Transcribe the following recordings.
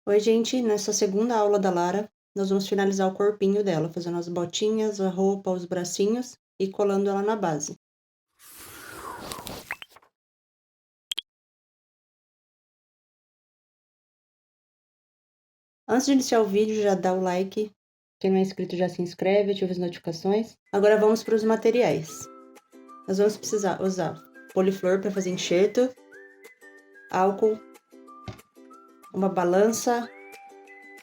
Oi, gente, nessa segunda aula da Lara, nós vamos finalizar o corpinho dela, fazendo as botinhas, a roupa, os bracinhos e colando ela na base. Antes de iniciar o vídeo, já dá o like. Quem não é inscrito já se inscreve, ativa as notificações. Agora vamos para os materiais. Nós vamos precisar usar poliflor para fazer enxerto, álcool, uma balança,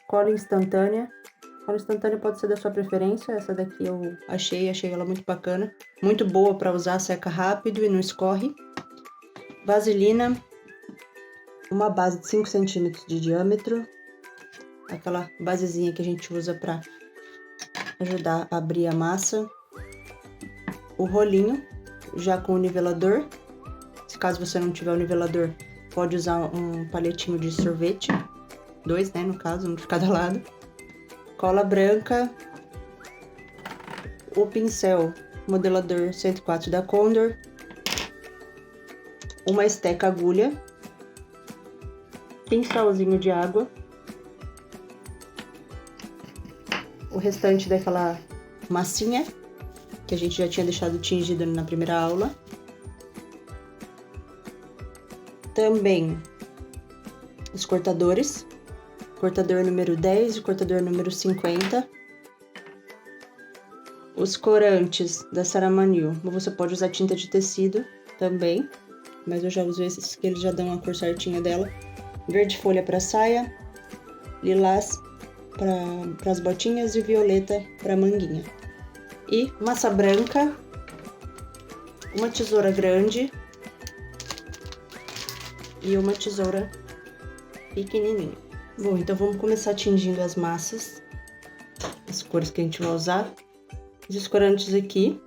cola instantânea. Cola instantânea pode ser da sua preferência, essa daqui eu achei ela muito bacana. Muito boa para usar, seca rápido e não escorre. Vaselina, uma base de 5 centímetros de diâmetro, aquela basezinha que a gente usa para ajudar a abrir a massa. O rolinho, já com o nivelador. Se caso você não tiver o nivelador, pode usar um palitinho de sorvete, 2, né, no caso, um de cada lado. Cola branca, o pincel modelador 104 da Condor, uma esteca agulha, pincelzinho de água, o restante daquela massinha que a gente já tinha deixado tingido na primeira aula. Também os cortadores, cortador número 10 e cortador número 50. Os corantes da Saramanil, você pode usar tinta de tecido também, mas eu já uso esses que eles já dão a cor certinha dela. Verde folha para saia, lilás para as botinhas e violeta para manguinha. E massa branca, uma tesoura grande e uma tesoura pequenininha. Bom, então vamos começar tingindo as massas, as cores que a gente vai usar. Os corantes aqui,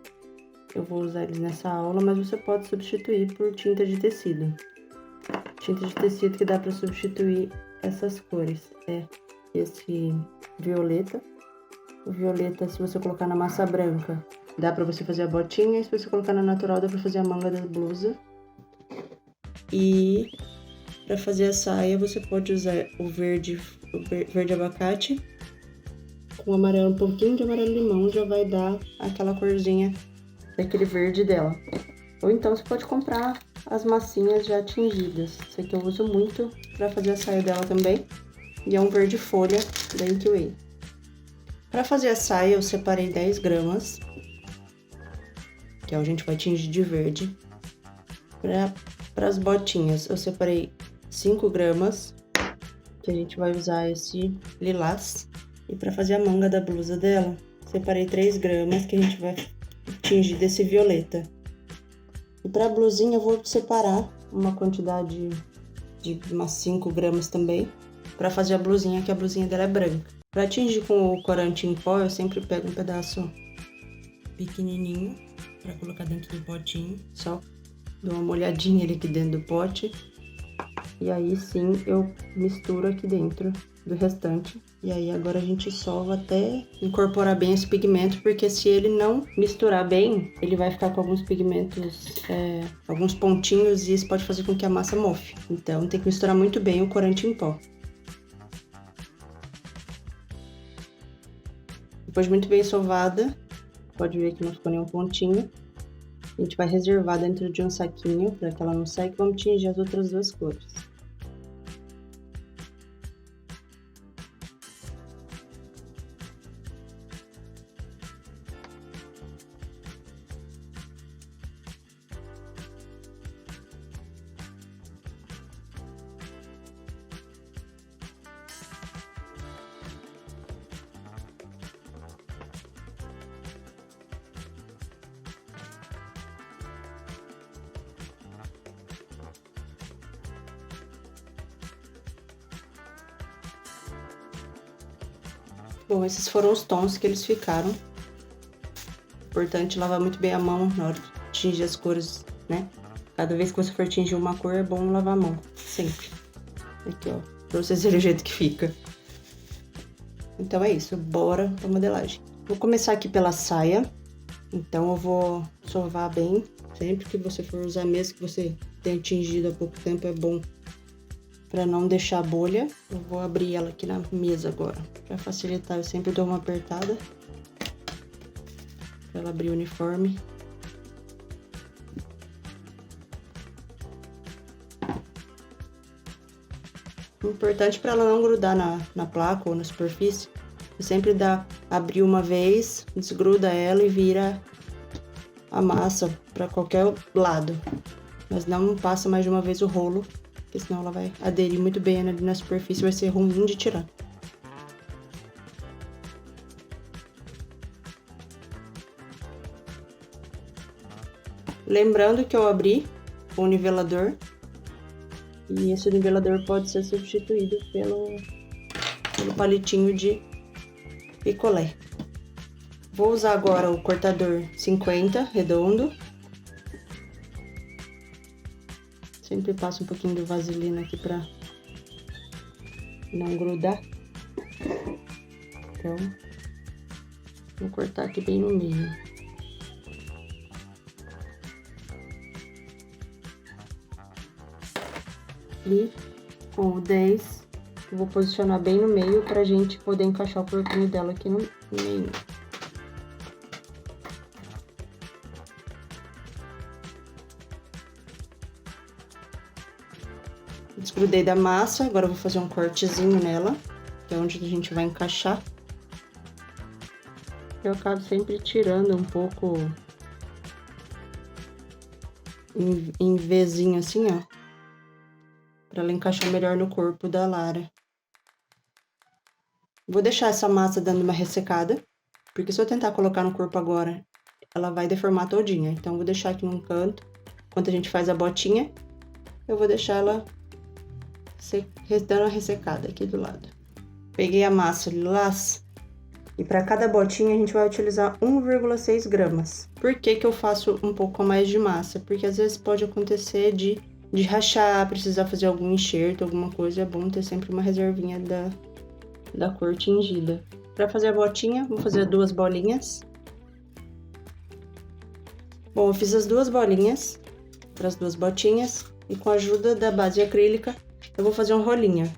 eu vou usar eles nessa aula, mas você pode substituir por tinta de tecido. Tinta de tecido que dá para substituir essas cores. É esse violeta. O violeta, se você colocar na massa branca, dá para você fazer a botinha. E se você colocar na natural, dá para fazer a manga da blusa. E para fazer a saia, você pode usar o verde abacate. Com amarelo, um pouquinho de amarelo limão, já vai dar aquela corzinha daquele verde dela. Ou então você pode comprar as massinhas já tingidas. Esse aqui eu uso muito para fazer a saia dela também. E é um verde folha da Inkway. Para fazer a saia, eu separei 10 gramas, que a gente vai tingir de verde. Para as botinhas, eu separei 5 gramas, que a gente vai usar esse lilás. E para fazer a manga da blusa dela, separei 3 gramas, que a gente vai tingir desse violeta. E para a blusinha, eu vou separar uma quantidade de umas 5 gramas também, para fazer a blusinha, que a blusinha dela é branca. Para tingir com o corante em pó, eu sempre pego um pedaço pequenininho para colocar dentro do potinho. Só dou uma molhadinha ali aqui dentro do pote. E aí sim eu misturo aqui dentro do restante. E aí agora a gente sova até incorporar bem esse pigmento, porque se ele não misturar bem, ele vai ficar com alguns pigmentos, alguns pontinhos, e isso pode fazer com que a massa mofe. Então tem que misturar muito bem o corante em pó. Depois de muito bem sovada, pode ver que não ficou nenhum pontinho. A gente vai reservar dentro de um saquinho para que ela não seque. Vamos tingir as outras duas cores. Bom, esses foram os tons que eles ficaram. Importante lavar muito bem a mão na hora de tingir as cores, né? Cada vez que você for tingir uma cor, é bom lavar a mão, sempre. Aqui, ó, pra vocês verem o jeito que fica. Então é isso, bora pra modelagem. Vou começar aqui pela saia. Então eu vou sovar bem. Sempre que você for usar, mesmo que você tenha tingido há pouco tempo, é bom Pra não deixar bolha, eu vou abrir ela aqui na mesa agora. Pra facilitar, eu sempre dou uma apertada. Pra ela abrir o uniforme. O importante para ela não grudar na placa ou na superfície, é sempre abrir uma vez, desgruda ela e vira a massa para qualquer lado. Mas não passa mais de uma vez o rolo, porque senão ela vai aderir muito bem ali na superfície e vai ser ruim de tirar. Lembrando que eu abri o nivelador. E esse nivelador pode ser substituído pelo palitinho de picolé. Vou usar agora o cortador 50, redondo. Sempre passo um pouquinho de vaselina aqui pra não grudar. Então, vou cortar aqui bem no meio. E com o 10, eu vou posicionar bem no meio pra gente poder encaixar o corpinho dela aqui no meio. Desgrudei da massa, agora eu vou fazer um cortezinho nela, que é onde a gente vai encaixar. Eu acabo sempre tirando um pouco em vezinho assim, ó. Pra ela encaixar melhor no corpo da Lara. Vou deixar essa massa dando uma ressecada, porque se eu tentar colocar no corpo agora, ela vai deformar todinha. Então, vou deixar aqui num canto, enquanto a gente faz a botinha, eu vou deixar ela dando uma ressecada aqui do lado. Peguei a massa lilás, e para cada botinha a gente vai utilizar 1,6 gramas. Por que que eu faço um pouco mais de massa? Porque às vezes pode acontecer de rachar, precisar fazer algum enxerto, alguma coisa, é bom ter sempre uma reservinha da cor tingida. Para fazer a botinha, vou fazer 2 bolinhas. Bom, eu fiz as 2 bolinhas para as 2 botinhas e com a ajuda da base acrílica eu vou fazer um rolinho.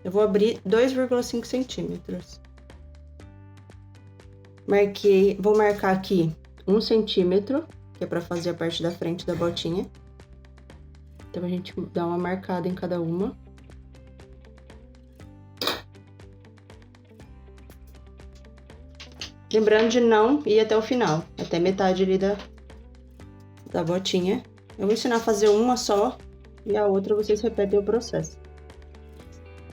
Eu vou abrir 2,5 centímetros. Vou marcar aqui 1 centímetro, que é para fazer a parte da frente da botinha. Então, a gente dá uma marcada em cada uma. Lembrando de não ir até o final, até metade ali da botinha. Eu vou ensinar a fazer uma só e a outra vocês repetem o processo.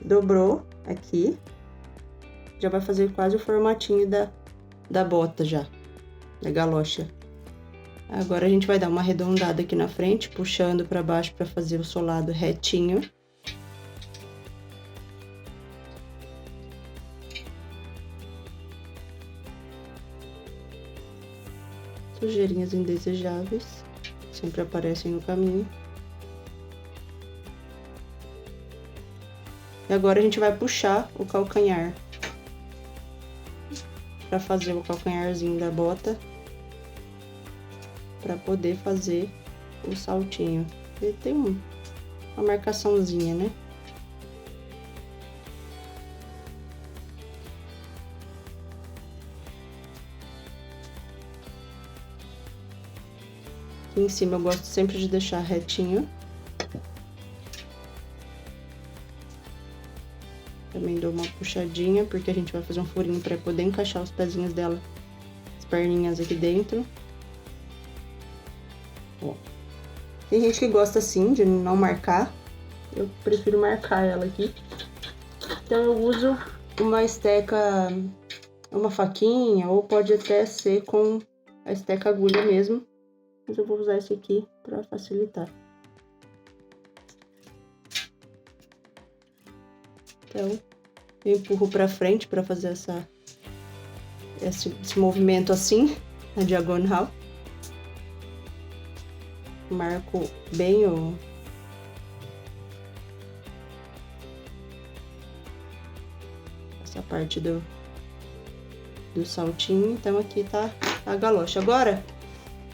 Dobrou aqui, já vai fazer quase o formatinho da bota já, da galocha. Agora a gente vai dar uma arredondada aqui na frente, puxando para baixo para fazer o solado retinho. Sujeirinhas indesejáveis sempre aparecem no caminho. E agora a gente vai puxar o calcanhar para fazer o calcanharzinho da bota, para poder fazer o saltinho. Ele tem uma marcaçãozinha, né? Aqui em cima eu gosto sempre de deixar retinho. Também dou uma puxadinha, porque a gente vai fazer um furinho para poder encaixar os pezinhos dela, as perninhas aqui dentro. Ó. Tem gente que gosta assim, de não marcar. Eu prefiro marcar ela aqui. Então eu uso uma esteca, uma faquinha, ou pode até ser com a esteca agulha mesmo. Mas eu vou usar esse aqui para facilitar. Então, eu empurro para frente para fazer esse movimento assim, na diagonal. Marco bem essa parte do saltinho. Então, aqui tá a galocha. Agora,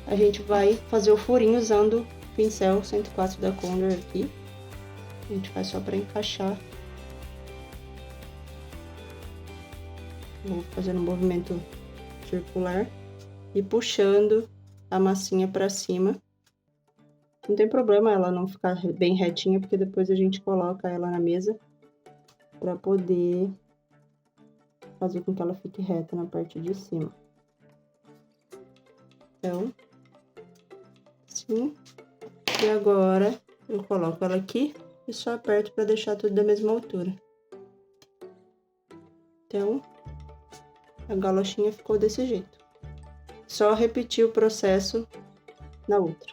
a gente vai fazer o furinho usando o pincel 104 da Condor aqui. A gente faz só pra encaixar. Vou fazendo um movimento circular e puxando a massinha pra cima. Não tem problema ela não ficar bem retinha, porque depois a gente coloca ela na mesa pra poder fazer com que ela fique reta na parte de cima. Então, assim. E agora eu coloco ela aqui e só aperto para deixar tudo da mesma altura. Então, a galochinha ficou desse jeito. Só repetir o processo na outra.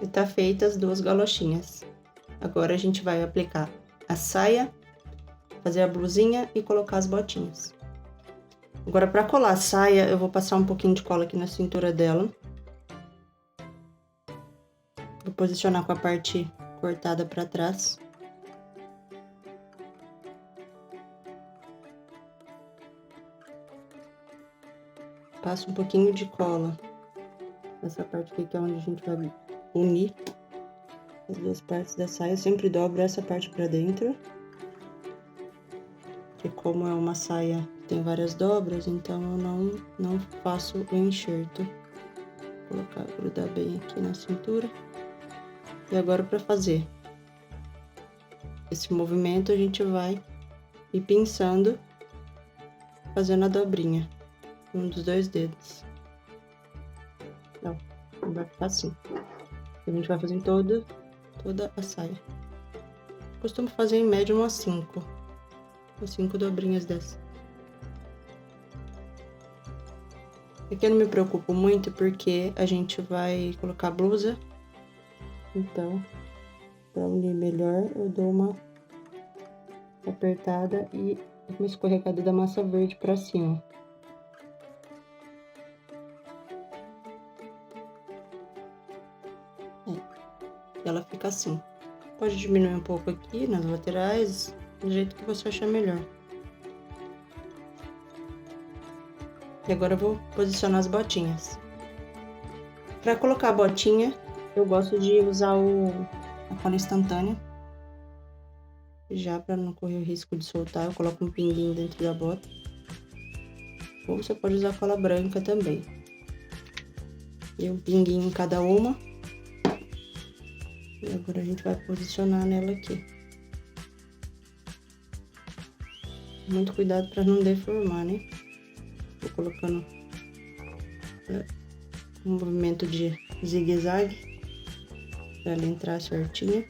E tá feita as duas galochinhas. Agora a gente vai aplicar a saia, fazer a blusinha e colocar as botinhas. Agora, para colar a saia, eu vou passar um pouquinho de cola aqui na cintura dela. Vou posicionar com a parte cortada para trás. Passo um pouquinho de cola nessa parte aqui, que é onde a gente vai unir as duas partes da saia. Eu sempre dobro essa parte para dentro. Porque como é uma saia que tem várias dobras, então eu não faço o enxerto. Vou colocar, grudar bem aqui na cintura. E agora, para fazer esse movimento, a gente vai ir pinçando, fazendo a dobrinha com um dos dois dedos. Não, vai ficar assim. A gente vai fazendo toda a saia. Costumo fazer em média umas 5 dobrinhas dessa. Aqui eu não me preocupo muito porque a gente vai colocar blusa. Então, para unir melhor, eu dou uma apertada e uma escorregada da massa verde para cima. Ela fica assim. Pode diminuir um pouco aqui nas laterais, do jeito que você achar melhor. E agora eu vou posicionar as botinhas. Para colocar a botinha, eu gosto de usar a cola instantânea. Já para não correr o risco de soltar, eu coloco um pinguinho dentro da bota. Ou você pode usar cola branca também. E um pinguinho em cada uma. E agora a gente vai posicionar nela aqui. Muito cuidado para não deformar, né? Tô colocando um movimento de zigue-zague para ela entrar certinho.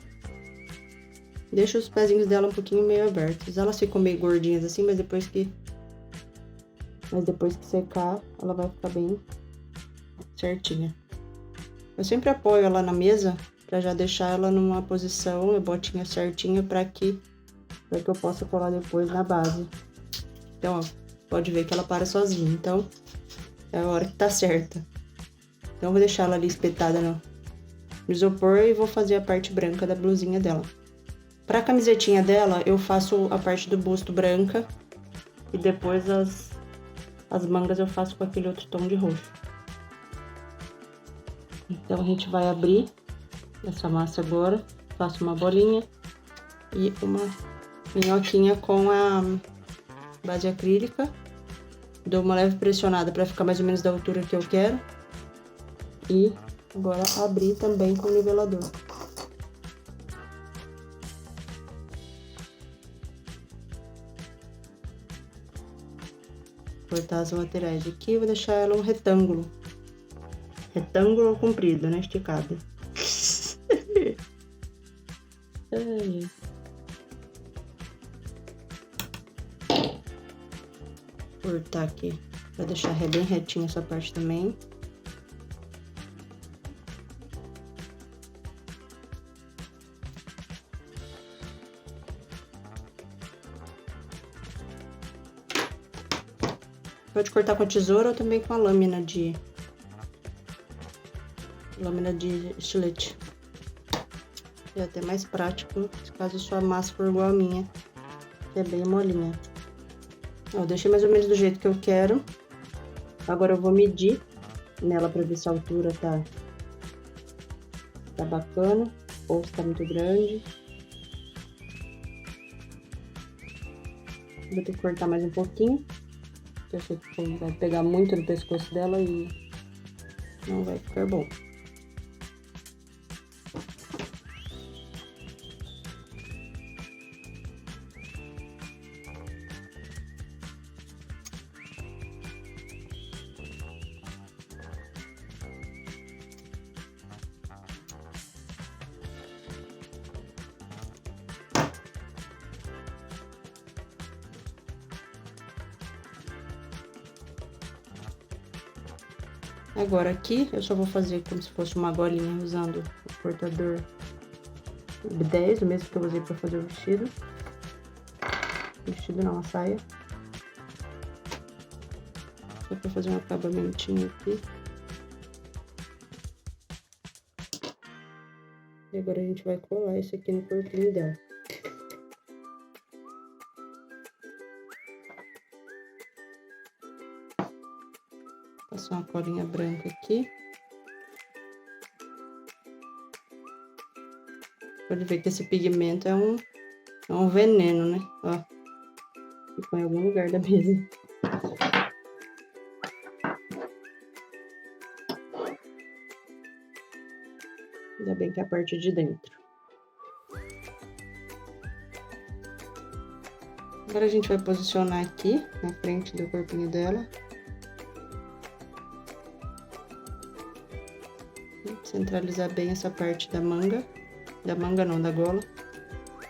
Deixa os pezinhos dela um pouquinho meio abertos. Elas ficam meio gordinhas assim, mas depois que secar, ela vai ficar bem certinha. Eu sempre apoio ela na mesa para já deixar ela numa posição, a botinha certinha, para que eu possa colar depois na base. Então, ó, pode ver que ela para sozinha. Então, é a hora que tá certa. Então, eu vou deixar ela ali espetada no isopor e vou fazer a parte branca da blusinha dela. Para a camisetinha dela, eu faço a parte do busto branca e depois as mangas eu faço com aquele outro tom de roxo. Então, a gente vai abrir essa massa agora, faço uma bolinha e uma minhoquinha com a base acrílica. Dou uma leve pressionada para ficar mais ou menos da altura que eu quero. E agora abrir também com o nivelador. Cortar as laterais aqui, vou deixar ela um retângulo. Retângulo comprido, né? Esticado. Cortar aqui pra deixar bem retinho essa parte também. Pode cortar com a tesoura ou também com a lâmina de estilete. É até mais prático, caso sua massa for igual a minha, que é bem molinha. Eu deixei mais ou menos do jeito que eu quero. Agora eu vou medir nela pra ver se a altura tá bacana ou se tá muito grande. Vou ter que cortar mais um pouquinho. Eu sei que vai pegar muito no pescoço dela e não vai ficar bom. Agora aqui eu só vou fazer como se fosse uma golinha usando o cortador 10, o mesmo que eu usei para fazer o vestido. Vestido não, a saia. Só para fazer um acabamentinho aqui. E agora a gente vai colar isso aqui no corpinho dela. Passar uma colinha branca aqui. Pode ver que esse pigmento é um veneno, né? Ó. Ficou em algum lugar da mesa. Ainda bem que é a parte de dentro. Agora a gente vai posicionar aqui na frente do corpinho dela. Centralizar bem essa parte da manga. Da manga não, da gola.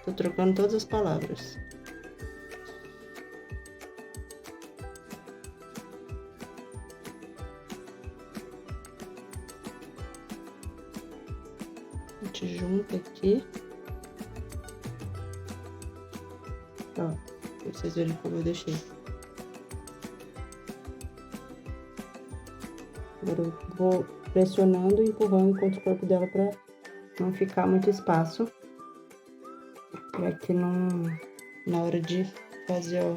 Tô trocando todas as palavras. A gente junta aqui. Ó, pra vocês verem como eu deixei. Agora eu vou pressionando e empurrando contra o corpo dela pra não ficar muito espaço. Pra que não, na hora de fazer, ó,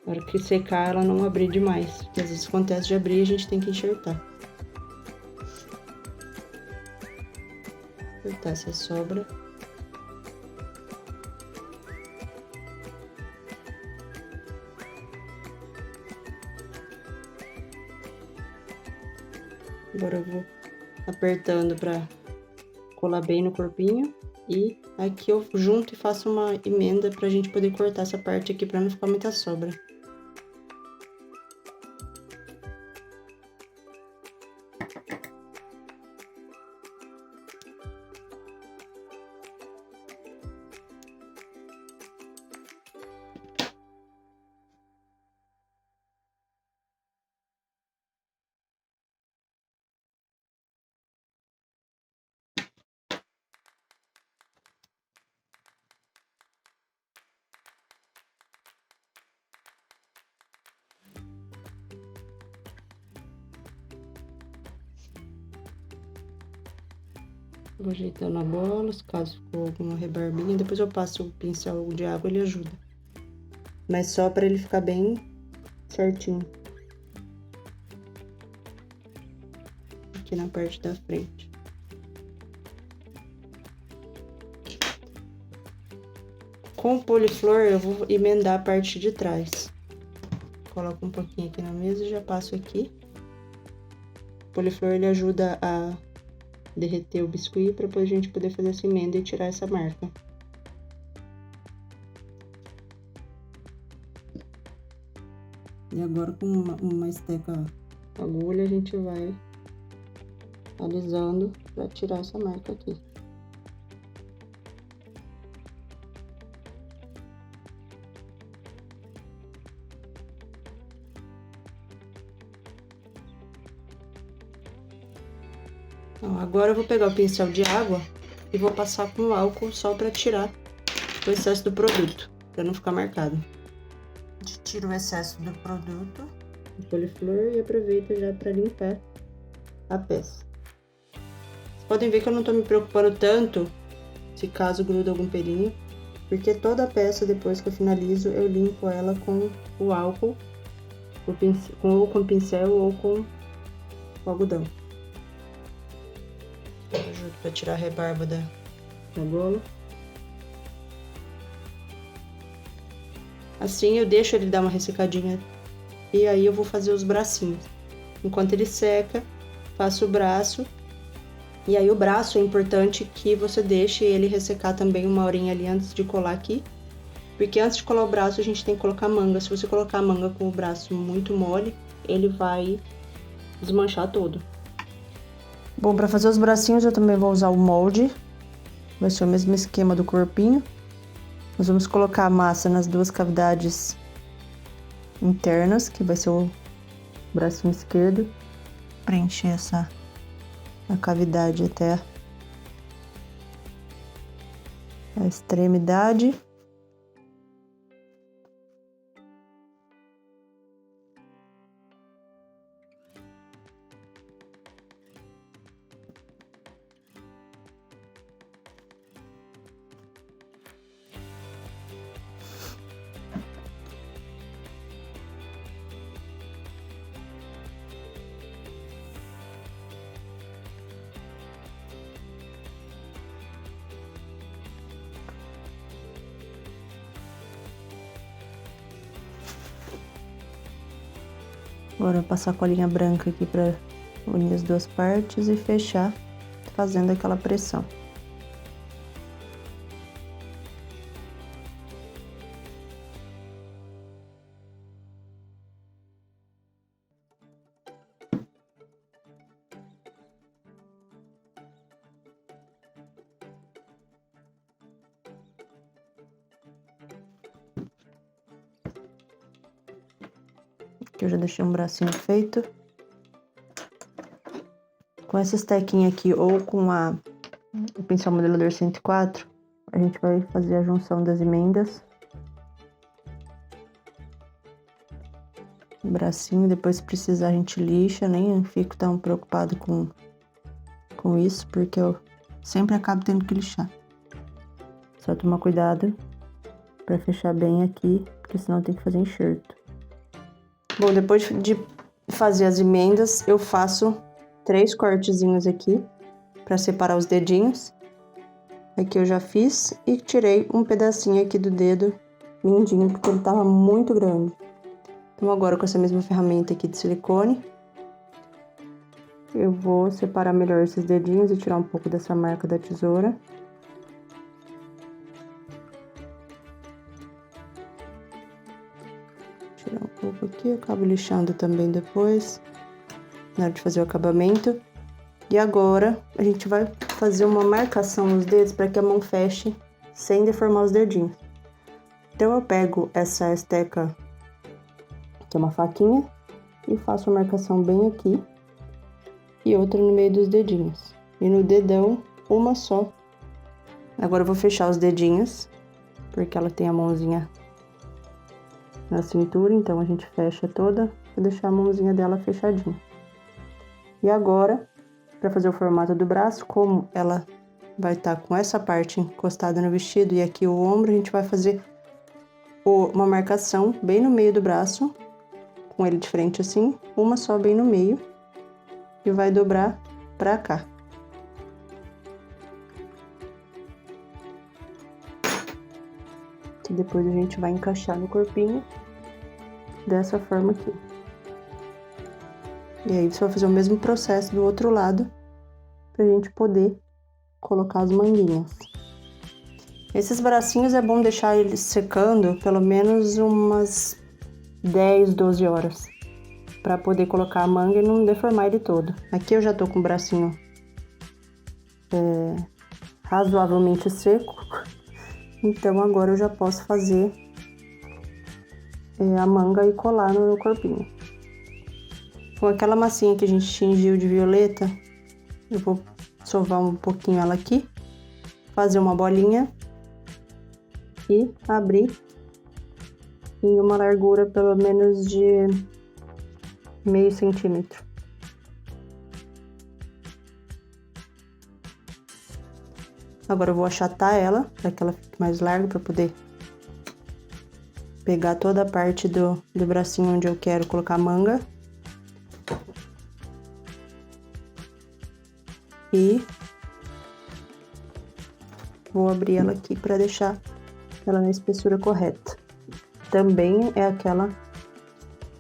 na hora que secar ela não abrir demais. Porque às vezes acontece de abrir e a gente tem que enxertar. Cortar essa sobra. Agora eu vou apertando pra colar bem no corpinho. E aqui eu junto e faço uma emenda pra gente poder cortar essa parte aqui pra não ficar muita sobra. Vou ajeitando a bola, caso ficou alguma rebarbinha, depois eu passo o pincel de água, ele ajuda. Mas só para ele ficar bem certinho. Aqui na parte da frente. Com o poliflor eu vou emendar a parte de trás. Coloco um pouquinho aqui na mesa e já passo aqui. O poliflor ele ajuda a derreter o biscuit para depois a gente poder fazer essa emenda e tirar essa marca. E agora com uma esteca agulha a gente vai alisando para tirar essa marca aqui. Então, agora eu vou pegar o pincel de água e vou passar com álcool só para tirar o excesso do produto, para não ficar marcado. A gente tira o excesso do produto, do poliflor, e aproveita já para limpar a peça. Vocês podem ver que eu não tô me preocupando tanto se caso gruda algum pelinho, porque toda a peça, depois que eu finalizo, eu limpo ela com o álcool, ou com pincel ou com o algodão. Ajuda para tirar a rebarba da gola. Assim eu deixo ele dar uma ressecadinha. E aí eu vou fazer os bracinhos. Enquanto ele seca, faço o braço. E aí o braço é importante que você deixe ele ressecar também 1 horinha ali antes de colar aqui. Porque antes de colar o braço, a gente tem que colocar manga. Se você colocar a manga com o braço muito mole, ele vai desmanchar todo. Bom, para fazer os bracinhos eu também vou usar o molde. Vai ser o mesmo esquema do corpinho. Nós vamos colocar a massa nas 2 cavidades internas, que vai ser o bracinho esquerdo. Preencher a cavidade até a extremidade. Agora passar a colinha branca aqui para unir as 2 partes e fechar fazendo aquela pressão. Aqui eu já deixei um bracinho feito. Com essa estequinha aqui ou com o pincel modelador 104, a gente vai fazer a junção das emendas. O bracinho, depois se precisar a gente lixa, nem fico tão preocupado com isso, porque eu sempre acabo tendo que lixar. Só tomar cuidado para fechar bem aqui, porque senão tem que fazer enxerto. Bom, depois de fazer as emendas, eu faço 3 cortezinhos aqui para separar os dedinhos. Aqui eu já fiz e tirei um pedacinho aqui do dedo mindinho, porque ele tava muito grande. Então agora com essa mesma ferramenta aqui de silicone, eu vou separar melhor esses dedinhos e tirar um pouco dessa marca da tesoura. Tirar um pouco aqui, eu acabo lixando também depois, na hora de fazer o acabamento. E agora a gente vai fazer uma marcação nos dedos para que a mão feche sem deformar os dedinhos. Então eu pego essa esteca, que é uma faquinha, e faço a marcação bem aqui e outra no meio dos dedinhos. E no dedão, uma só. Agora eu vou fechar os dedinhos, porque ela tem a mãozinha na cintura, então a gente fecha toda, vou deixar a mãozinha dela fechadinha. E agora, para fazer o formato do braço, como ela vai estar com essa parte encostada no vestido e aqui o ombro, a gente vai fazer uma marcação bem no meio do braço, com ele de frente assim, uma só bem no meio, e vai dobrar pra cá. E depois a gente vai encaixar no corpinho dessa forma aqui. E aí você vai fazer o mesmo processo do outro lado, pra gente poder colocar as manguinhas. Esses bracinhos é bom deixar eles secando pelo menos umas 10, 12 horas, pra poder colocar a manga e não deformar ele todo. Aqui eu já tô com o bracinho razoavelmente seco, então agora eu já posso fazer a manga e colar no corpinho. Com aquela massinha que a gente tingiu de violeta, eu vou sovar um pouquinho ela aqui, fazer uma bolinha e abrir em uma largura pelo menos de meio centímetro. Agora eu vou achatar ela, para que ela fique mais larga, para poder pegar toda a parte do bracinho onde eu quero colocar a manga. E vou abrir ela aqui para deixar ela na espessura correta. também é aquela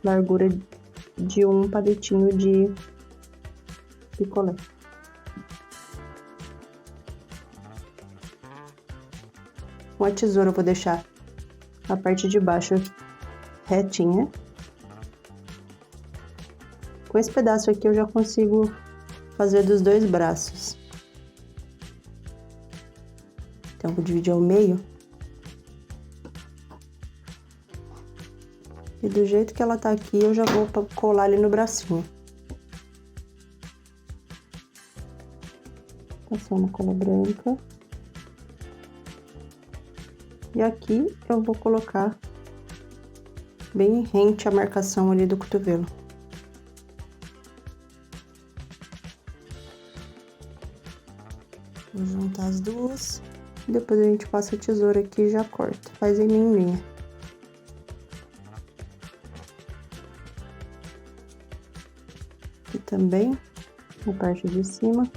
largura de um palitinho de picolé. Com a tesoura eu vou deixar a parte de baixo retinha. Com esse pedaço aqui eu já consigo fazer dos dois braços. Então, vou dividir ao meio. E do jeito que ela tá aqui, eu já vou colar ali no bracinho. Passando cola branca. E aqui eu vou colocar bem rente a marcação ali do cotovelo. Vou juntar as duas. Depois a gente passa a tesoura aqui e já corta. Faz em linha. Aqui também, na parte de cima.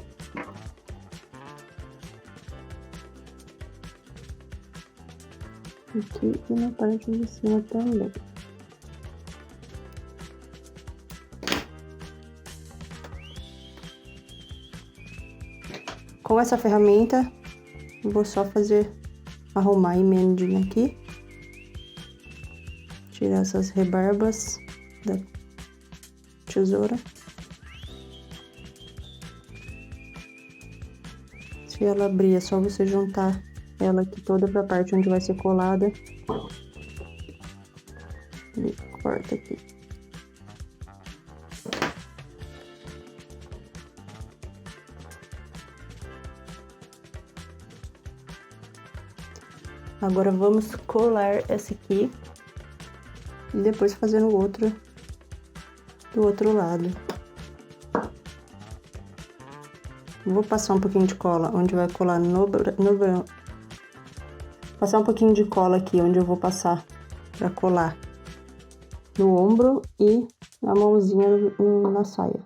Aqui e na parte de cima também. Com essa ferramenta, eu vou só arrumar a emendinha aqui. Tirar essas rebarbas da tesoura. Se ela abrir, é só você juntar ela aqui toda pra parte onde vai ser colada. E corta aqui. Agora vamos colar essa aqui e depois fazer o outro do outro lado. Vou passar um pouquinho de cola onde vai colar passar um pouquinho de cola aqui onde eu vou passar para colar no ombro e a mãozinha na saia.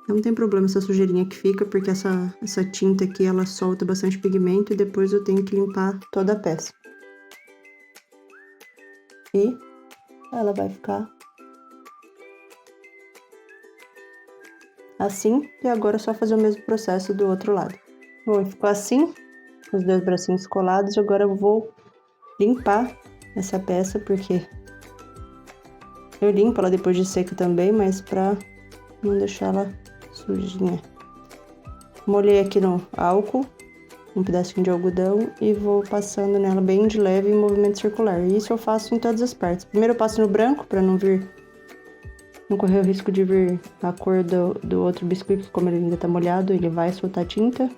Não tem problema essa sujeirinha que fica, porque essa tinta aqui, ela solta bastante pigmento e depois eu tenho que limpar toda a peça. E ela vai ficar assim, e agora é só fazer o mesmo processo do outro lado. Bom, ficou assim, os dois bracinhos colados, agora eu vou limpar essa peça, porque eu limpo ela depois de seca também, mas pra não deixar ela sujinha. Molhei aqui no álcool, um pedacinho de algodão e vou passando nela bem de leve em movimento circular. Isso eu faço em todas as partes. Primeiro eu passo no branco para não correr o risco de vir a cor do outro biscuit, como ele ainda tá molhado, ele vai soltar tinta.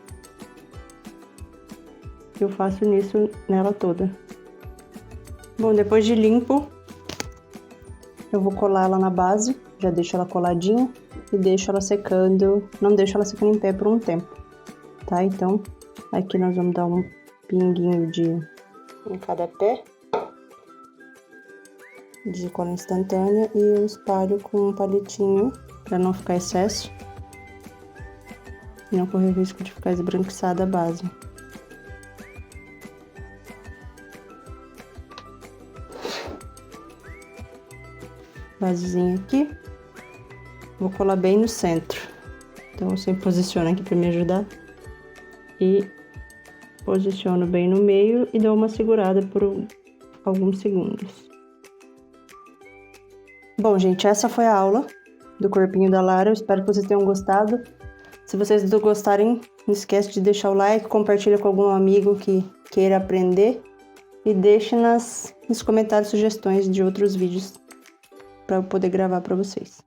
Eu faço nisso nela toda. Bom, depois de limpo, eu vou colar ela na base, já deixo ela coladinha e deixo ela secando, não deixo ela secando em pé por um tempo, tá? Então, aqui nós vamos dar um pinguinho em cada pé de cola instantânea e eu espalho com um palitinho para não ficar excesso e não correr o risco de ficar esbranquiçada a base. Basezinha aqui, vou colar bem no centro, então eu sempre posiciono aqui para me ajudar e posiciono bem no meio e dou uma segurada por alguns segundos. Bom, gente, essa foi a aula do corpinho da Lara, eu espero que vocês tenham gostado. Se vocês gostarem, não esquece de deixar o like, compartilha com algum amigo que queira aprender e deixe nos comentários sugestões de outros vídeos para eu poder gravar para vocês.